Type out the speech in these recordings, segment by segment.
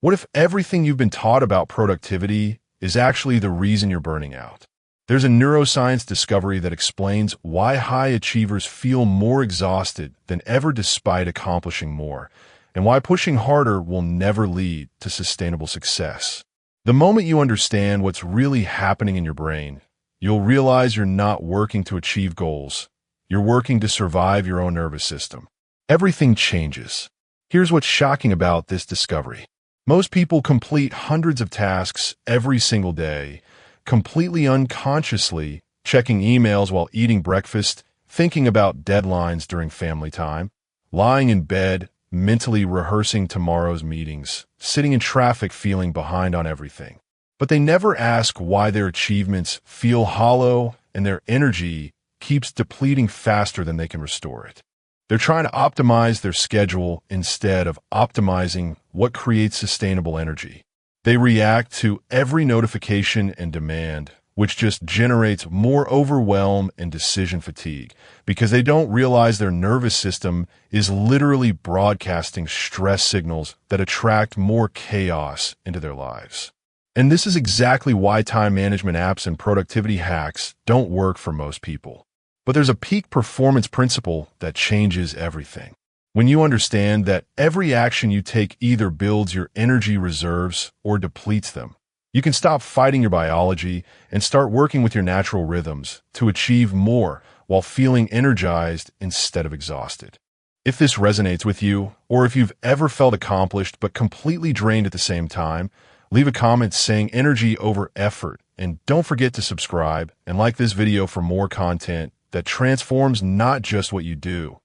What if everything you've been taught about productivity is actually the reason you're burning out? There's a neuroscience discovery that explains why high achievers feel more exhausted than ever despite accomplishing more, and why pushing harder will never lead to sustainable success. The moment you understand what's really happening in your brain, you'll realize you're not working to achieve goals. You're working to survive your own nervous system. Everything changes. Here's what's shocking about this discovery. Most people complete hundreds of tasks every single day, completely unconsciously checking emails while eating breakfast, thinking about deadlines during family time, lying in bed, mentally rehearsing tomorrow's meetings, sitting in traffic feeling behind on everything. But they never ask why their achievements feel hollow and their energy keeps depleting faster than they can restore it. They're trying to optimize their schedule instead of optimizing what creates sustainable energy. They react to every notification and demand, which just generates more overwhelm and decision fatigue, because they don't realize their nervous system is literally broadcasting stress signals that attract more chaos into their lives. And this is exactly why time management apps and productivity hacks don't work for most people. But there's a peak performance principle that changes everything. When you understand that every action you take either builds your energy reserves or depletes them, you can stop fighting your biology and start working with your natural rhythms to achieve more while feeling energized instead of exhausted. If this resonates with you, or if you've ever felt accomplished but completely drained at the same time, leave a comment saying energy over effort, and don't forget to subscribe and like this video for more content that transforms not just what you do,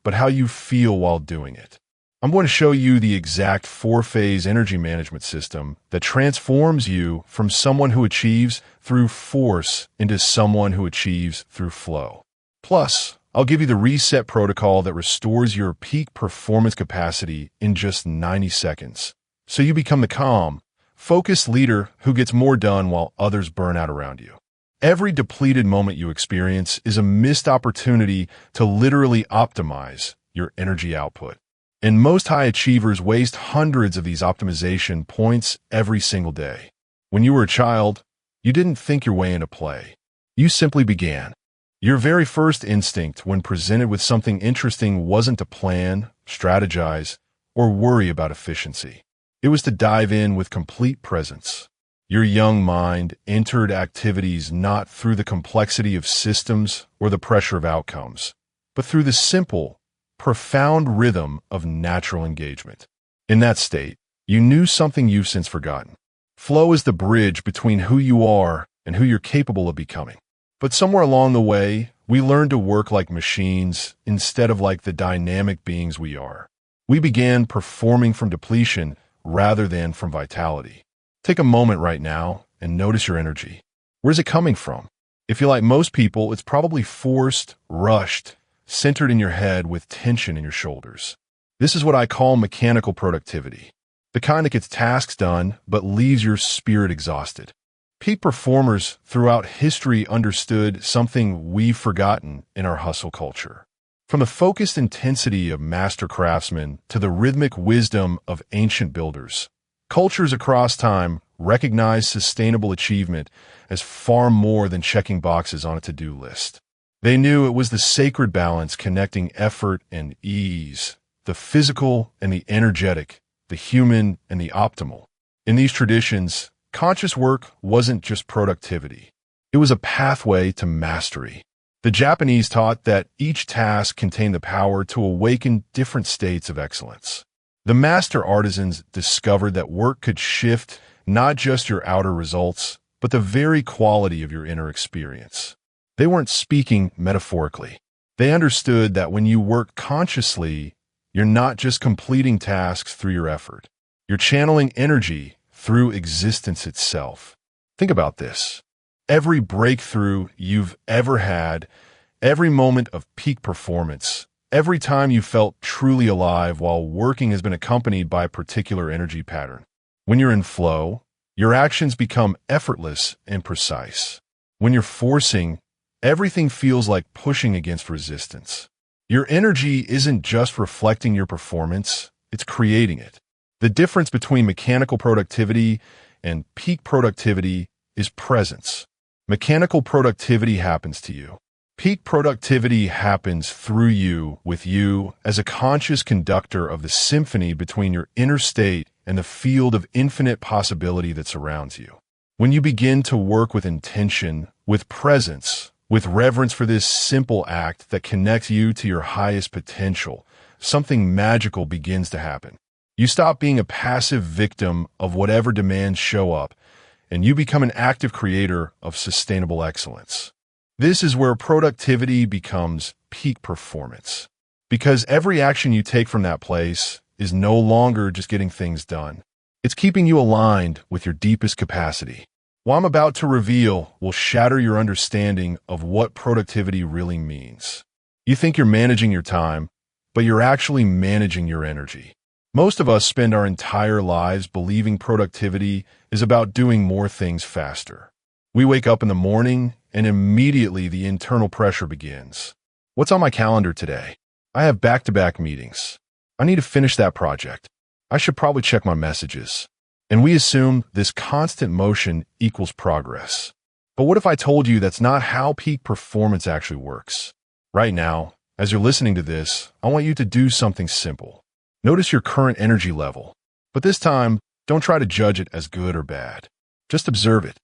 but how you feel while doing it. I'm going to show you the exact 4-phase energy management system that transforms you from someone who achieves through force into someone who achieves through flow. Plus, I'll give you the reset protocol that restores your peak performance capacity in just 90 seconds, so you become the calm, focused leader who gets more done while others burn out around you. Every depleted moment you experience is a missed opportunity to literally optimize your energy output. And most high achievers waste hundreds of these optimization points every single day. When you were a child, you didn't think your way into play. You simply began. Your very first instinct when presented with something interesting wasn't to plan, strategize, or worry about efficiency. It was to dive in with complete presence. Your young mind entered activities not through the complexity of systems or the pressure of outcomes, but through the simple, profound rhythm of natural engagement. In that state, you knew something you've since forgotten. Flow is the bridge between who you are and who you're capable of becoming. But somewhere along the way, we learned to work like machines instead of like the dynamic beings we are. We began performing from depletion rather than from vitality. Take a moment right now and notice your energy. Where's it coming from? If you're like most people, it's probably forced, rushed, centered in your head with tension in your shoulders. This is what I call mechanical productivity, the kind that gets tasks done but leaves your spirit exhausted. Peak performers throughout history understood something we've forgotten in our hustle culture. From the focused intensity of master craftsmen to the rhythmic wisdom of ancient builders, cultures across time recognize sustainable achievement as far more than checking boxes on a to-do list. They knew it was the sacred balance connecting effort and ease, the physical and the energetic, the human and the optimal. In these traditions, conscious work wasn't just productivity. It was a pathway to mastery. The Japanese taught that each task contained the power to awaken different states of excellence. The master artisans discovered that work could shift not just your outer results, but the very quality of your inner experience. They weren't speaking metaphorically. They understood that when you work consciously, you're not just completing tasks through your effort. You're channeling energy through existence itself. Think about this. Every breakthrough you've ever had, every moment of peak performance, every time you felt truly alive while working has been accompanied by a particular energy pattern. When you're in flow, your actions become effortless and precise. When you're forcing, everything feels like pushing against resistance. Your energy isn't just reflecting your performance, it's creating it. The difference between mechanical productivity and peak productivity is presence. Mechanical productivity happens to you. Peak productivity happens through you, with you, as a conscious conductor of the symphony between your inner state and the field of infinite possibility that surrounds you. When you begin to work with intention, with presence, with reverence for this simple act that connects you to your highest potential, something magical begins to happen. You stop being a passive victim of whatever demands show up, and you become an active creator of sustainable excellence. This is where productivity becomes peak performance, because every action you take from that place is no longer just getting things done. It's keeping you aligned with your deepest capacity. What I'm about to reveal will shatter your understanding of what productivity really means. You think you're managing your time, but you're actually managing your energy. Most of us spend our entire lives believing productivity is about doing more things faster. We wake up in the morning and immediately the internal pressure begins. What's on my calendar today? I have back-to-back meetings. I need to finish that project. I should probably check my messages. And we assume this constant motion equals progress. But what if I told you that's not how peak performance actually works? Right now, as you're listening to this, I want you to do something simple. Notice your current energy level. But this time, don't try to judge it as good or bad. Just observe it.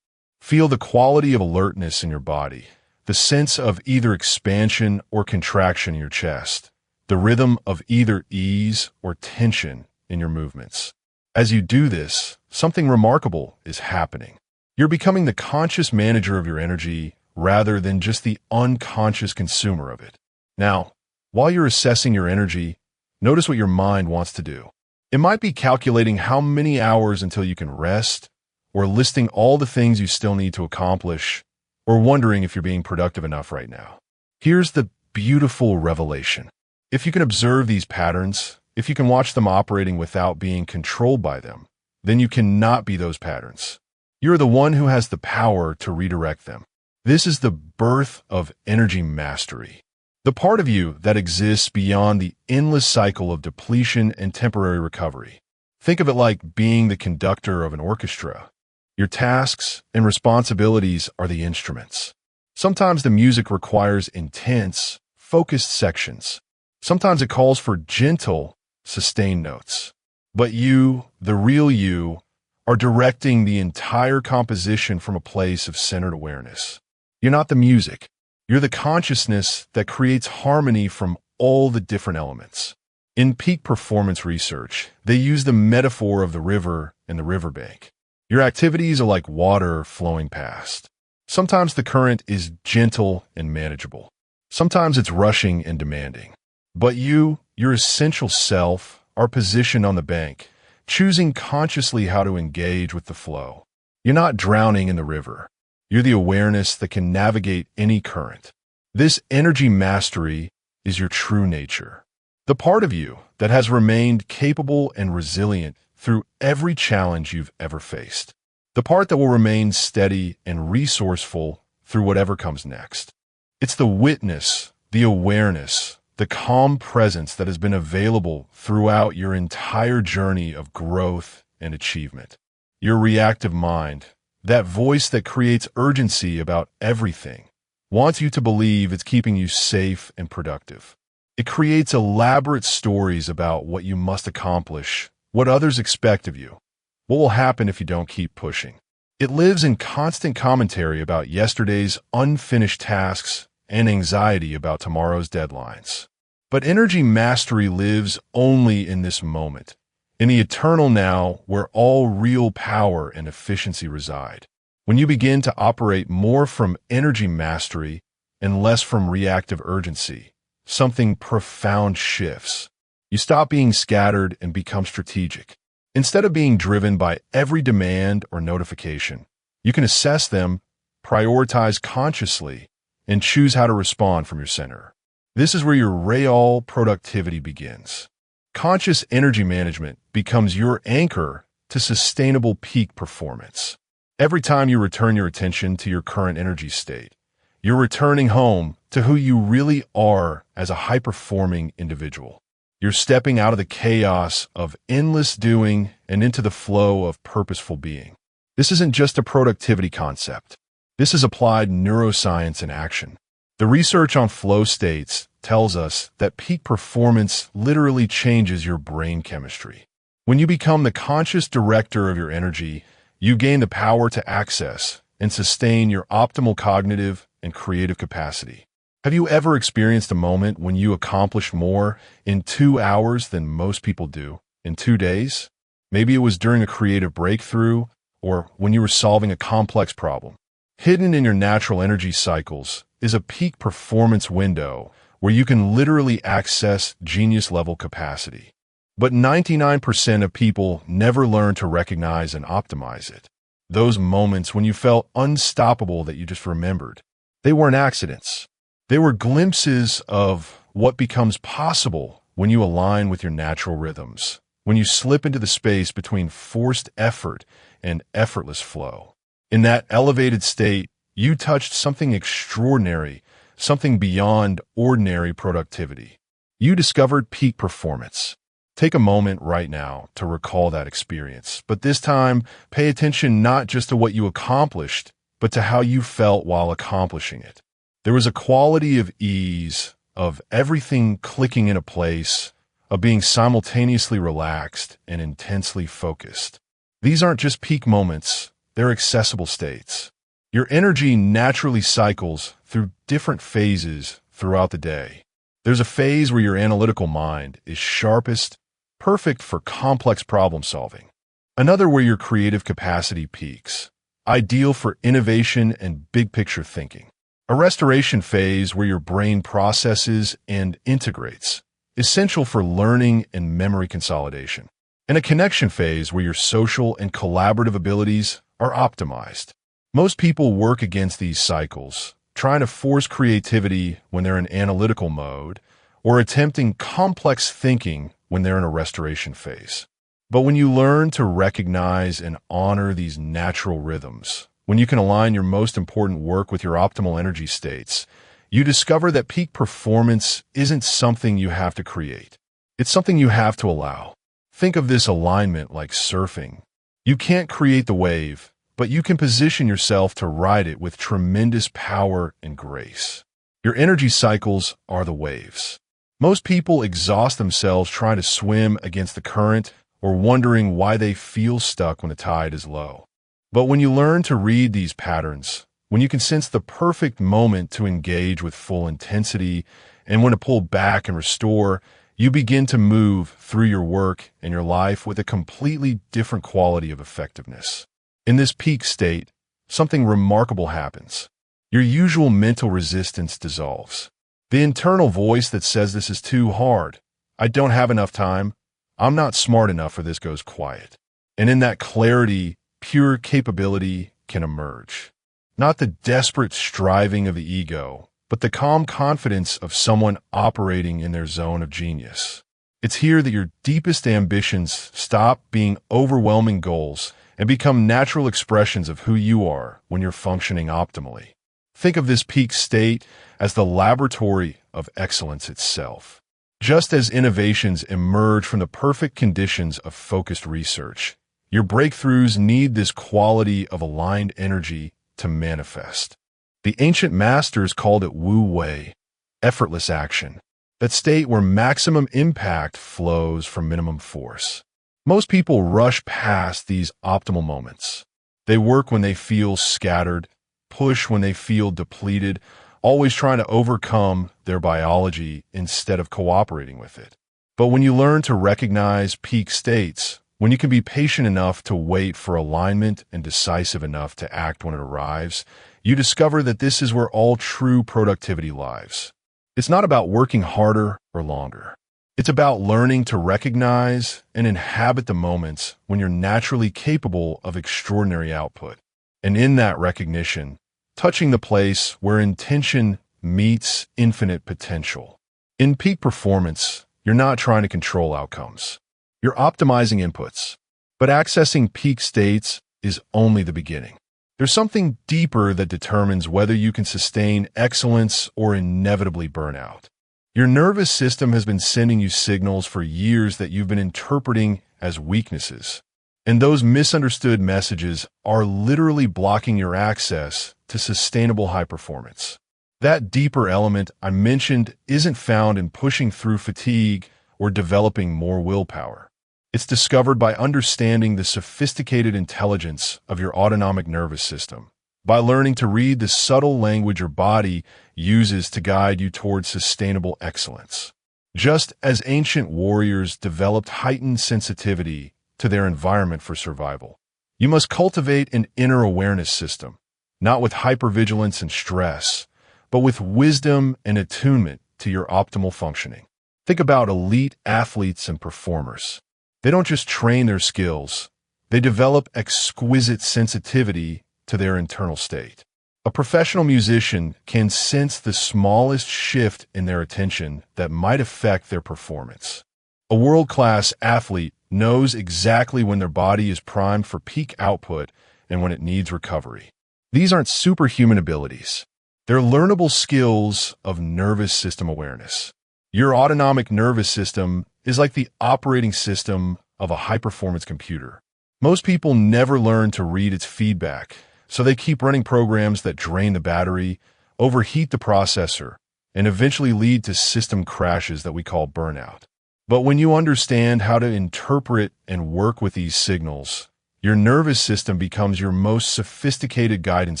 Feel the quality of alertness in your body, the sense of either expansion or contraction in your chest, the rhythm of either ease or tension in your movements. As you do this, something remarkable is happening. You're becoming the conscious manager of your energy rather than just the unconscious consumer of it. Now, while you're assessing your energy, notice what your mind wants to do. It might be calculating how many hours until you can rest, or listing all the things you still need to accomplish, or wondering if you're being productive enough right now. Here's the beautiful revelation. If you can observe these patterns, if you can watch them operating without being controlled by them, then you cannot be those patterns. You're the one who has the power to redirect them. This is the birth of energy mastery. The part of you that exists beyond the endless cycle of depletion and temporary recovery. Think of it like being the conductor of an orchestra. Your tasks and responsibilities are the instruments. Sometimes the music requires intense, focused sections. Sometimes it calls for gentle, sustained notes. But you, the real you, are directing the entire composition from a place of centered awareness. You're not the music. You're the consciousness that creates harmony from all the different elements. In peak performance research, they use the metaphor of the river and the riverbank. Your activities are like water flowing past. Sometimes the current is gentle and manageable. Sometimes it's rushing and demanding. But you, your essential self, are positioned on the bank, choosing consciously how to engage with the flow. You're not drowning in the river. You're the awareness that can navigate any current. This energy mastery is your true nature. The part of you that has remained capable and resilient through every challenge you've ever faced. The part that will remain steady and resourceful through whatever comes next. It's the witness, the awareness, the calm presence that has been available throughout your entire journey of growth and achievement. Your reactive mind, that voice that creates urgency about everything, wants you to believe it's keeping you safe and productive. It creates elaborate stories about what you must accomplish, what others expect of you, what will happen if you don't keep pushing. It lives in constant commentary about yesterday's unfinished tasks and anxiety about tomorrow's deadlines. But energy mastery lives only in this moment, in the eternal now where all real power and efficiency reside. When you begin to operate more from energy mastery and less from reactive urgency, something profound shifts. You stop being scattered and become strategic. Instead of being driven by every demand or notification, you can assess them, prioritize consciously, and choose how to respond from your center. This is where your real productivity begins. Conscious energy management becomes your anchor to sustainable peak performance. Every time you return your attention to your current energy state, you're returning home to who you really are as a high-performing individual. You're stepping out of the chaos of endless doing and into the flow of purposeful being. This isn't just a productivity concept. This is applied neuroscience in action. The research on flow states tells us that peak performance literally changes your brain chemistry. When you become the conscious director of your energy, you gain the power to access and sustain your optimal cognitive and creative capacity. Have you ever experienced a moment when you accomplished more in 2 hours than most people do in 2 days? Maybe it was during a creative breakthrough or when you were solving a complex problem. Hidden in your natural energy cycles is a peak performance window where you can literally access genius-level capacity. But 99% of people never learn to recognize and optimize it. Those moments when you felt unstoppable that you just remembered, they weren't accidents. They were glimpses of what becomes possible when you align with your natural rhythms, when you slip into the space between forced effort and effortless flow. In that elevated state, you touched something extraordinary, something beyond ordinary productivity. You discovered peak performance. Take a moment right now to recall that experience, but this time, pay attention not just to what you accomplished, but to how you felt while accomplishing it. There was a quality of ease, of everything clicking into place, of being simultaneously relaxed and intensely focused. These aren't just peak moments, they're accessible states. Your energy naturally cycles through different phases throughout the day. There's a phase where your analytical mind is sharpest, perfect for complex problem solving. Another where your creative capacity peaks, ideal for innovation and big picture thinking. A restoration phase where your brain processes and integrates, essential for learning and memory consolidation. And a connection phase where your social and collaborative abilities are optimized. Most people work against these cycles, trying to force creativity when they're in analytical mode, or attempting complex thinking when they're in a restoration phase. But when you learn to recognize and honor these natural rhythms, when you can align your most important work with your optimal energy states, you discover that peak performance isn't something you have to create. It's something you have to allow. Think of this alignment like surfing. You can't create the wave, but you can position yourself to ride it with tremendous power and grace. Your energy cycles are the waves. Most people exhaust themselves trying to swim against the current or wondering why they feel stuck when the tide is low. But when you learn to read these patterns, when you can sense the perfect moment to engage with full intensity and when to pull back and restore, you begin to move through your work and your life with a completely different quality of effectiveness. In this peak state, something remarkable happens. Your usual mental resistance dissolves. The internal voice that says this is too hard, I don't have enough time, I'm not smart enough for this goes quiet. And in that clarity, pure capability can emerge. Not the desperate striving of the ego, but the calm confidence of someone operating in their zone of genius. It's here that your deepest ambitions stop being overwhelming goals and become natural expressions of who you are when you're functioning optimally. Think of this peak state as the laboratory of excellence itself. Just as innovations emerge from the perfect conditions of focused research, your breakthroughs need this quality of aligned energy to manifest. The ancient masters called it Wu Wei, effortless action, that state where maximum impact flows from minimum force. Most people rush past these optimal moments. They work when they feel scattered, push when they feel depleted, always trying to overcome their biology instead of cooperating with it. But when you learn to recognize peak states, when you can be patient enough to wait for alignment and decisive enough to act when it arrives, you discover that this is where all true productivity lies. It's not about working harder or longer. It's about learning to recognize and inhabit the moments when you're naturally capable of extraordinary output. And in that recognition, touching the place where intention meets infinite potential. In peak performance, you're not trying to control outcomes. You're optimizing inputs. But accessing peak states is only the beginning. There's something deeper that determines whether you can sustain excellence or inevitably burn out. Your nervous system has been sending you signals for years that you've been interpreting as weaknesses. And those misunderstood messages are literally blocking your access to sustainable high performance. That deeper element I mentioned isn't found in pushing through fatigue or developing more willpower. It's discovered by understanding the sophisticated intelligence of your autonomic nervous system, by learning to read the subtle language your body uses to guide you towards sustainable excellence. Just as ancient warriors developed heightened sensitivity to their environment for survival, you must cultivate an inner awareness system, not with hypervigilance and stress, but with wisdom and attunement to your optimal functioning. Think about elite athletes and performers. They don't just train their skills, they develop exquisite sensitivity to their internal state. A professional musician can sense the smallest shift in their attention that might affect their performance. A world-class athlete knows exactly when their body is primed for peak output and when it needs recovery. These aren't superhuman abilities. They're learnable skills of nervous system awareness. Your autonomic nervous system is like the operating system of a high-performance computer. Most people never learn to read its feedback, so they keep running programs that drain the battery, overheat the processor, and eventually lead to system crashes that we call burnout. But when you understand how to interpret and work with these signals, your nervous system becomes your most sophisticated guidance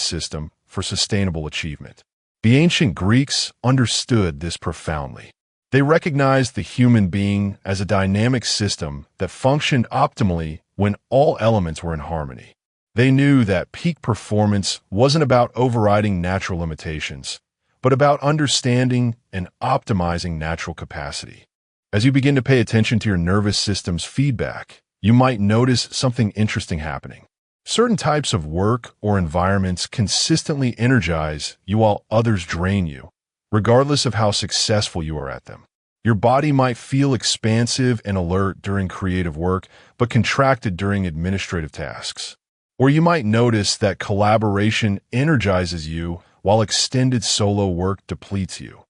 system for sustainable achievement. The ancient Greeks understood this profoundly. They recognized the human being as a dynamic system that functioned optimally when all elements were in harmony. They knew that peak performance wasn't about overriding natural limitations, but about understanding and optimizing natural capacity. As you begin to pay attention to your nervous system's feedback, you might notice something interesting happening. Certain types of work or environments consistently energize you while others drain you, regardless of how successful you are at them. Your body might feel expansive and alert during creative work, but contracted during administrative tasks. Or you might notice that collaboration energizes you while extended solo work depletes you,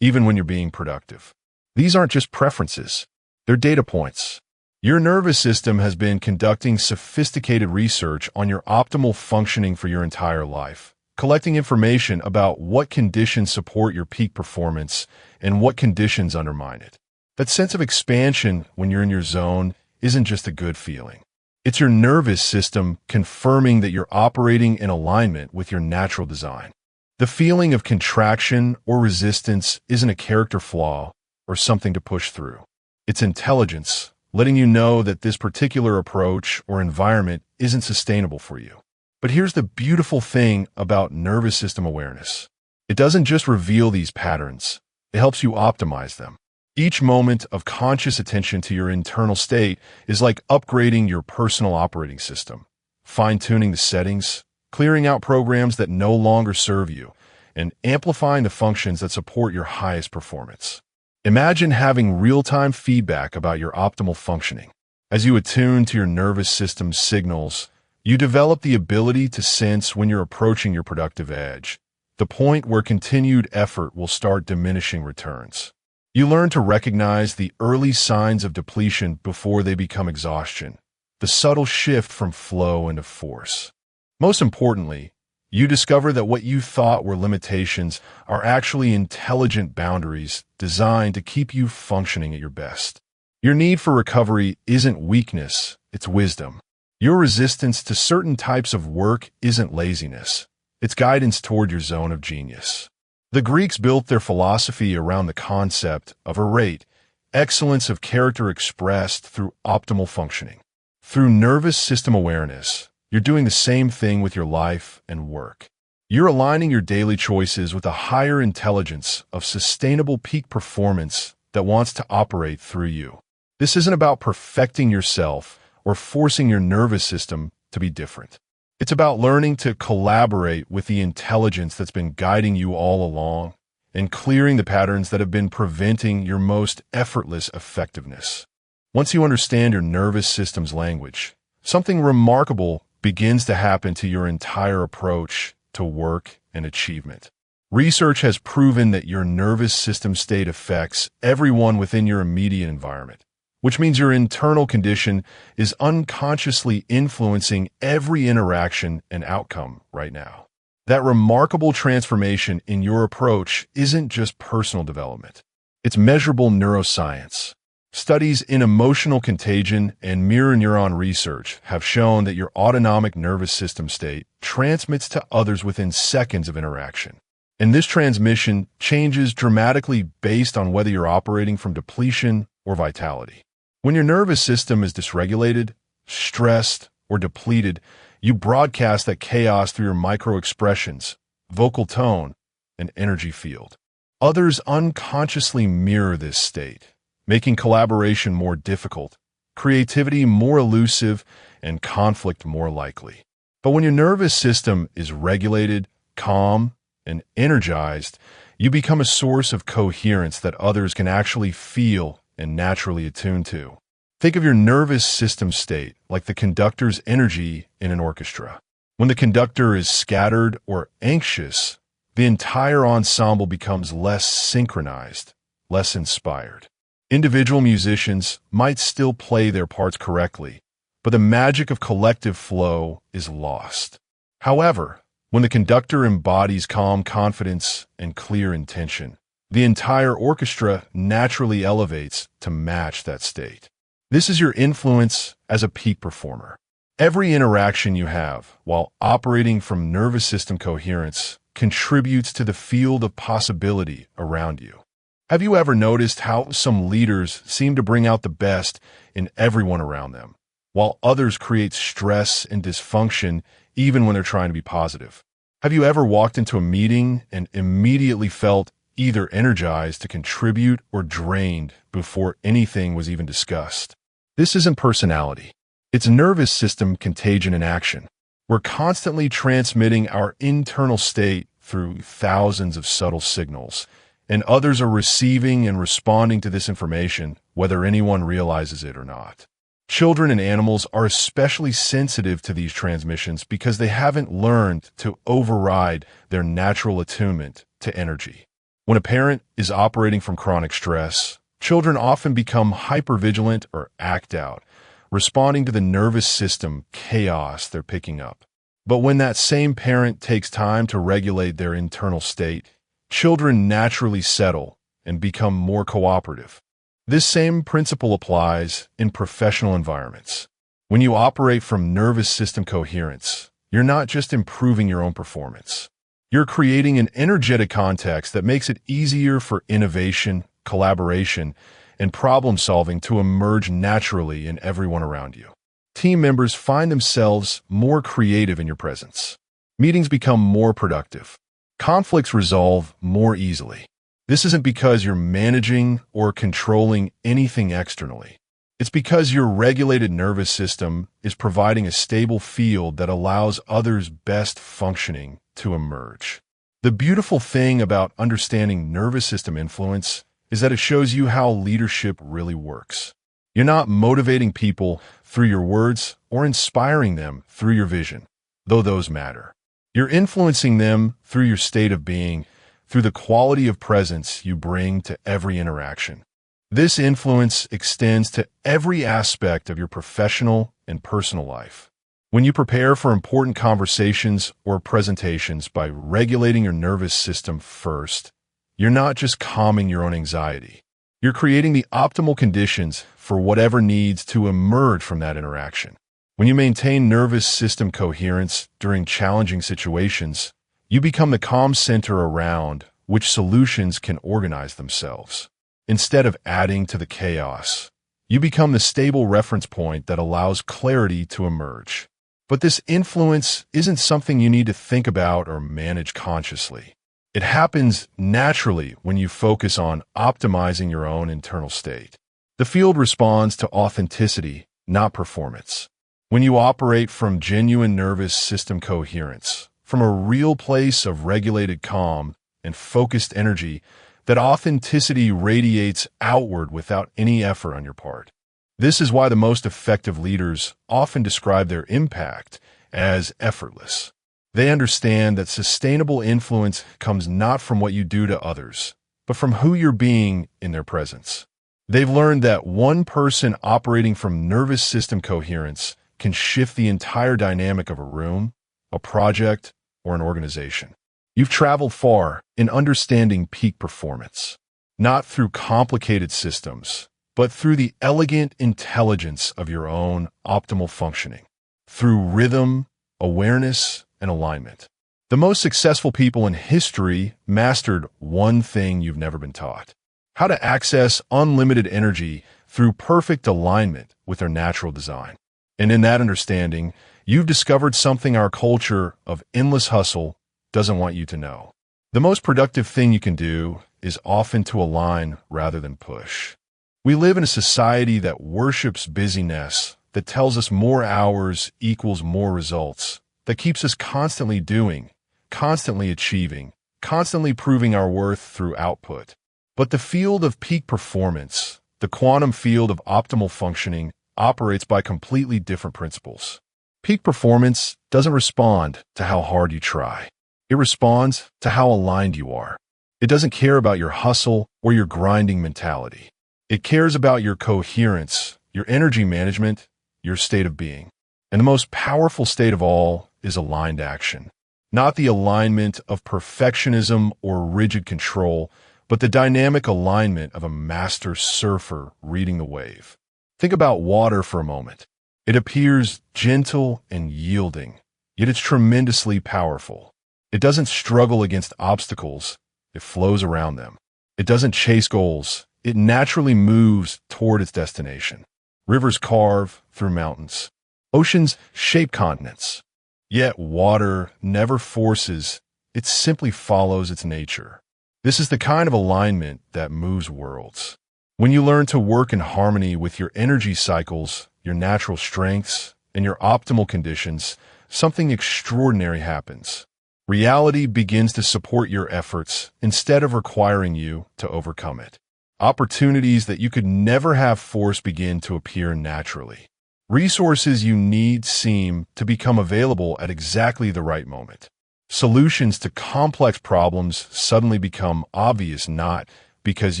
even when you're being productive. These aren't just preferences, they're data points. Your nervous system has been conducting sophisticated research on your optimal functioning for your entire life, collecting information about what conditions support your peak performance and what conditions undermine it. That sense of expansion when you're in your zone isn't just a good feeling. It's your nervous system confirming that you're operating in alignment with your natural design. The feeling of contraction or resistance isn't a character flaw or something to push through. It's intelligence, letting you know that this particular approach or environment isn't sustainable for you. But here's the beautiful thing about nervous system awareness. It doesn't just reveal these patterns, it helps you optimize them. Each moment of conscious attention to your internal state is like upgrading your personal operating system, fine-tuning the settings, clearing out programs that no longer serve you, and amplifying the functions that support your highest performance. Imagine having real-time feedback about your optimal functioning. As you attune to your nervous system's signals, you develop the ability to sense when you're approaching your productive edge, the point where continued effort will start diminishing returns. You learn to recognize the early signs of depletion before they become exhaustion, the subtle shift from flow into force. Most importantly, you discover that what you thought were limitations are actually intelligent boundaries designed to keep you functioning at your best. Your need for recovery isn't weakness, it's wisdom. Your resistance to certain types of work isn't laziness, it's guidance toward your zone of genius. The Greeks built their philosophy around the concept of arete, excellence of character expressed through optimal functioning. Through nervous system awareness, you're doing the same thing with your life and work. You're aligning your daily choices with a higher intelligence of sustainable peak performance that wants to operate through you. This isn't about perfecting yourself or forcing your nervous system to be different. It's about learning to collaborate with the intelligence that's been guiding you all along and clearing the patterns that have been preventing your most effortless effectiveness. Once you understand your nervous system's language, something remarkable begins to happen to your entire approach to work and achievement. Research has proven that your nervous system state affects everyone within your immediate environment, which means your internal condition is unconsciously influencing every interaction and outcome right now. That remarkable transformation in your approach isn't just personal development. It's measurable neuroscience. Studies in emotional contagion and mirror neuron research have shown that your autonomic nervous system state transmits to others within seconds of interaction. And this transmission changes dramatically based on whether you're operating from depletion or vitality. When your nervous system is dysregulated, stressed, or depleted, you broadcast that chaos through your micro-expressions, vocal tone, and energy field. Others unconsciously mirror this state, making collaboration more difficult, creativity more elusive, and conflict more likely. But when your nervous system is regulated, calm, and energized, you become a source of coherence that others can actually feel and naturally attune to. Think of your nervous system state like the conductor's energy in an orchestra. When the conductor is scattered or anxious, the entire ensemble becomes less synchronized, less inspired. Individual musicians might still play their parts correctly, but the magic of collective flow is lost. However, when the conductor embodies calm confidence and clear intention, the entire orchestra naturally elevates to match that state. This is your influence as a peak performer. Every interaction you have, while operating from nervous system coherence, contributes to the field of possibility around you. Have you ever noticed how some leaders seem to bring out the best in everyone around them, while others create stress and dysfunction even when they're trying to be positive? Have you ever walked into a meeting and immediately felt either energized to contribute or drained before anything was even discussed? This isn't personality. It's nervous system contagion in action. We're constantly transmitting our internal state through thousands of subtle signals, and others are receiving and responding to this information, whether anyone realizes it or not. Children and animals are especially sensitive to these transmissions because they haven't learned to override their natural attunement to energy. When a parent is operating from chronic stress, children often become hypervigilant or act out, responding to the nervous system chaos they're picking up. But when that same parent takes time to regulate their internal state, children naturally settle and become more cooperative. This same principle applies in professional environments. When you operate from nervous system coherence, you're not just improving your own performance. You're creating an energetic context that makes it easier for innovation, collaboration, and problem-solving to emerge naturally in everyone around you. Team members find themselves more creative in your presence. Meetings become more productive. Conflicts resolve more easily. This isn't because you're managing or controlling anything externally. It's because your regulated nervous system is providing a stable field that allows others' best functioning to emerge. The beautiful thing about understanding nervous system influence is that it shows you how leadership really works. You're not motivating people through your words or inspiring them through your vision, though those matter. You're influencing them through your state of being, through the quality of presence you bring to every interaction. This influence extends to every aspect of your professional and personal life. When you prepare for important conversations or presentations by regulating your nervous system first, you're not just calming your own anxiety. You're creating the optimal conditions for whatever needs to emerge from that interaction. When you maintain nervous system coherence during challenging situations, you become the calm center around which solutions can organize themselves. Instead of adding to the chaos, you become the stable reference point that allows clarity to emerge. But this influence isn't something you need to think about or manage consciously. It happens naturally when you focus on optimizing your own internal state. The field responds to authenticity, not performance. When you operate from genuine nervous system coherence, from a real place of regulated calm and focused energy, that authenticity radiates outward without any effort on your part. This is why the most effective leaders often describe their impact as effortless. They understand that sustainable influence comes not from what you do to others, but from who you're being in their presence. They've learned that one person operating from nervous system coherence can shift the entire dynamic of a room, a project, or an organization. You've traveled far in understanding peak performance, not through complicated systems, but through the elegant intelligence of your own optimal functioning, through rhythm, awareness, and alignment. The most successful people in history mastered one thing you've never been taught: how to access unlimited energy through perfect alignment with their natural design. And in that understanding, you've discovered something our culture of endless hustle doesn't want you to know. The most productive thing you can do is often to align rather than push. We live in a society that worships busyness, that tells us more hours equals more results, that keeps us constantly doing, constantly achieving, constantly proving our worth through output. But the field of peak performance, the quantum field of optimal functioning, operates by completely different principles. Peak performance doesn't respond to how hard you try. It responds to how aligned you are. It doesn't care about your hustle or your grinding mentality. It cares about your coherence, your energy management, your state of being. And the most powerful state of all is aligned action. Not the alignment of perfectionism or rigid control, but the dynamic alignment of a master surfer reading the wave. Think about water for a moment. It appears gentle and yielding, yet it's tremendously powerful. It doesn't struggle against obstacles, it flows around them. It doesn't chase goals, it naturally moves toward its destination. Rivers carve through mountains. Oceans shape continents. Yet water never forces, it simply follows its nature. This is the kind of alignment that moves worlds. When you learn to work in harmony with your energy cycles, your natural strengths, and your optimal conditions, something extraordinary happens. Reality begins to support your efforts instead of requiring you to overcome it. Opportunities that you could never have forced begin to appear naturally. Resources you need seem to become available at exactly the right moment. Solutions to complex problems suddenly become obvious, not because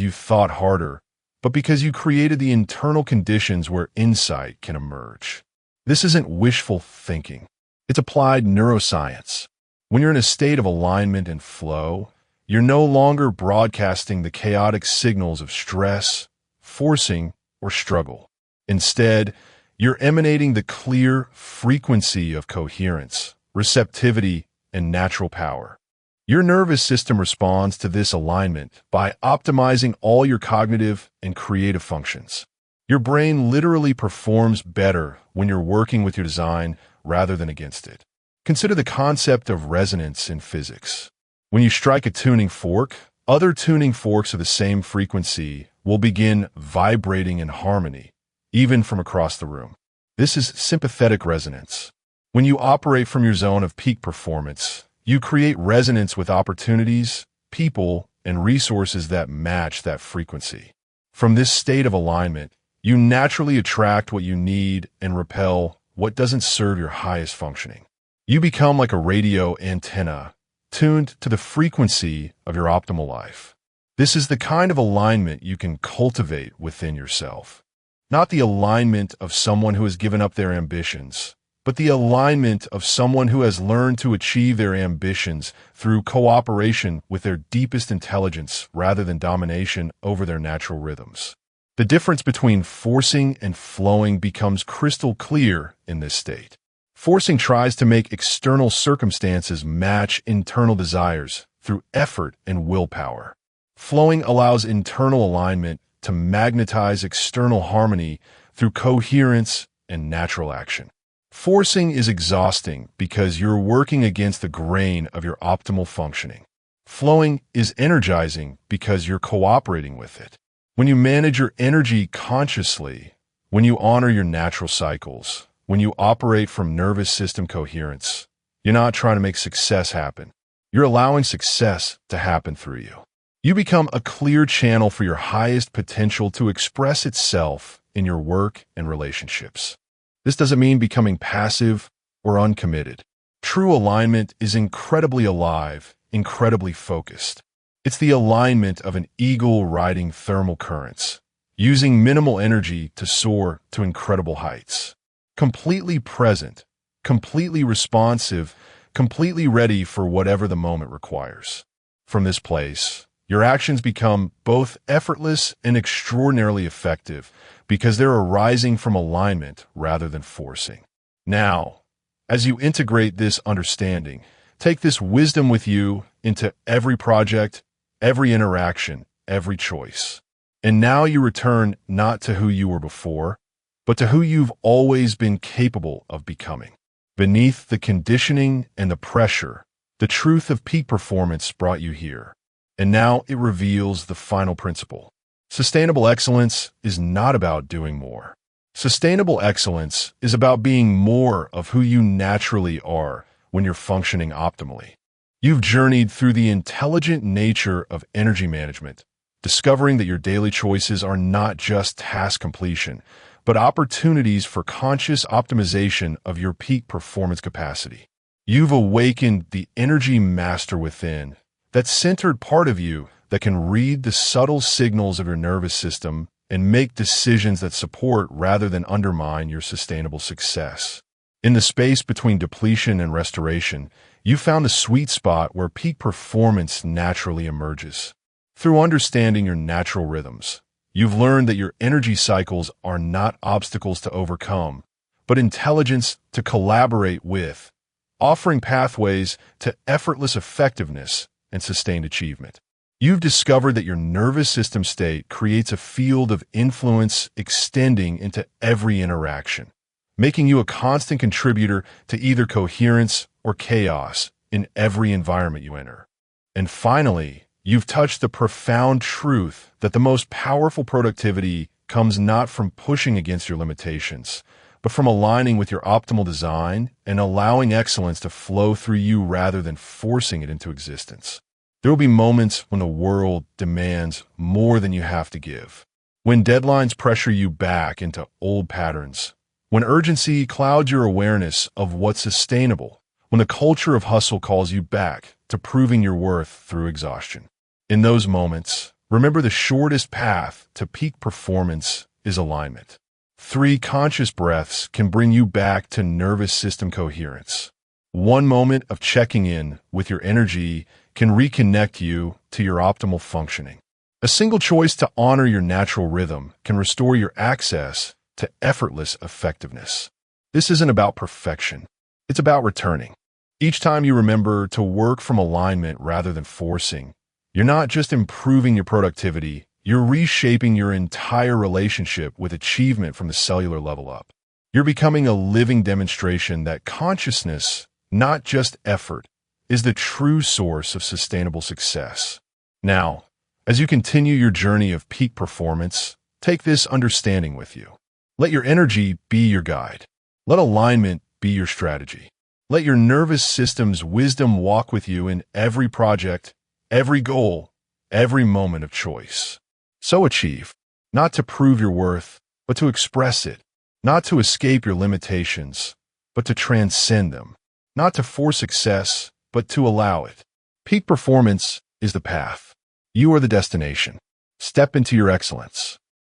you thought harder, but because you created the internal conditions where insight can emerge. This isn't wishful thinking. It's applied neuroscience. When you're in a state of alignment and flow, you're no longer broadcasting the chaotic signals of stress, forcing, or struggle. Instead, you're emanating the clear frequency of coherence, receptivity, and natural power. Your nervous system responds to this alignment by optimizing all your cognitive and creative functions. Your brain literally performs better when you're working with your design rather than against it. Consider the concept of resonance in physics. When you strike a tuning fork, other tuning forks of the same frequency will begin vibrating in harmony, even from across the room. This is sympathetic resonance. When you operate from your zone of peak performance, you create resonance with opportunities, people, and resources that match that frequency. From this state of alignment, you naturally attract what you need and repel what doesn't serve your highest functioning. You become like a radio antenna, tuned to the frequency of your optimal life. This is the kind of alignment you can cultivate within yourself. Not the alignment of someone who has given up their ambitions, but the alignment of someone who has learned to achieve their ambitions through cooperation with their deepest intelligence rather than domination over their natural rhythms. The difference between forcing and flowing becomes crystal clear in this state. Forcing tries to make external circumstances match internal desires through effort and willpower. Flowing allows internal alignment to magnetize external harmony through coherence and natural action. Forcing is exhausting because you're working against the grain of your optimal functioning. Flowing is energizing because you're cooperating with it. When you manage your energy consciously, when you honor your natural cycles, when you operate from nervous system coherence, you're not trying to make success happen. You're allowing success to happen through you. You become a clear channel for your highest potential to express itself in your work and relationships. This doesn't mean becoming passive or uncommitted. True alignment is incredibly alive, incredibly focused. It's the alignment of an eagle riding thermal currents, using minimal energy to soar to incredible heights. Completely present, completely responsive, completely ready for whatever the moment requires. From this place, your actions become both effortless and extraordinarily effective because they're arising from alignment rather than forcing. Now, as you integrate this understanding, take this wisdom with you into every project, every interaction, every choice. And now you return not to who you were before, but to who you've always been capable of becoming. Beneath the conditioning and the pressure, the truth of peak performance brought you here. And now it reveals the final principle. Sustainable excellence is not about doing more. Sustainable excellence is about being more of who you naturally are when you're functioning optimally. You've journeyed through the intelligent nature of energy management, discovering that your daily choices are not just task completion, but opportunities for conscious optimization of your peak performance capacity. You've awakened the energy master within, that centered part of you that can read the subtle signals of your nervous system and make decisions that support rather than undermine your sustainable success. In the space between depletion and restoration, you found a sweet spot where peak performance naturally emerges. Through understanding your natural rhythms, you've learned that your energy cycles are not obstacles to overcome, but intelligence to collaborate with, offering pathways to effortless effectiveness and sustained achievement. You've discovered that your nervous system state creates a field of influence extending into every interaction, making you a constant contributor to either coherence or chaos in every environment you enter. And finally, you've touched the profound truth that the most powerful productivity comes not from pushing against your limitations, but from aligning with your optimal design and allowing excellence to flow through you rather than forcing it into existence. There will be moments when the world demands more than you have to give, when deadlines pressure you back into old patterns, when urgency clouds your awareness of what's sustainable, when the culture of hustle calls you back to proving your worth through exhaustion. In those moments, remember the shortest path to peak performance is alignment. 3 conscious breaths can bring you back to nervous system coherence. One moment of checking in with your energy can reconnect you to your optimal functioning. A single choice to honor your natural rhythm can restore your access to effortless effectiveness. This isn't about perfection. It's about returning. Each time you remember to work from alignment rather than forcing, you're not just improving your productivity, you're reshaping your entire relationship with achievement from the cellular level up. You're becoming a living demonstration that consciousness, not just effort, is the true source of sustainable success. Now, as you continue your journey of peak performance, take this understanding with you. Let your energy be your guide. Let alignment be your strategy. Let your nervous system's wisdom walk with you in every project, every goal, every moment of choice. So achieve, not to prove your worth, but to express it, not to escape your limitations, but to transcend them, not to force success, but to allow it. Peak performance is the path. You are the destination. Step into your excellence.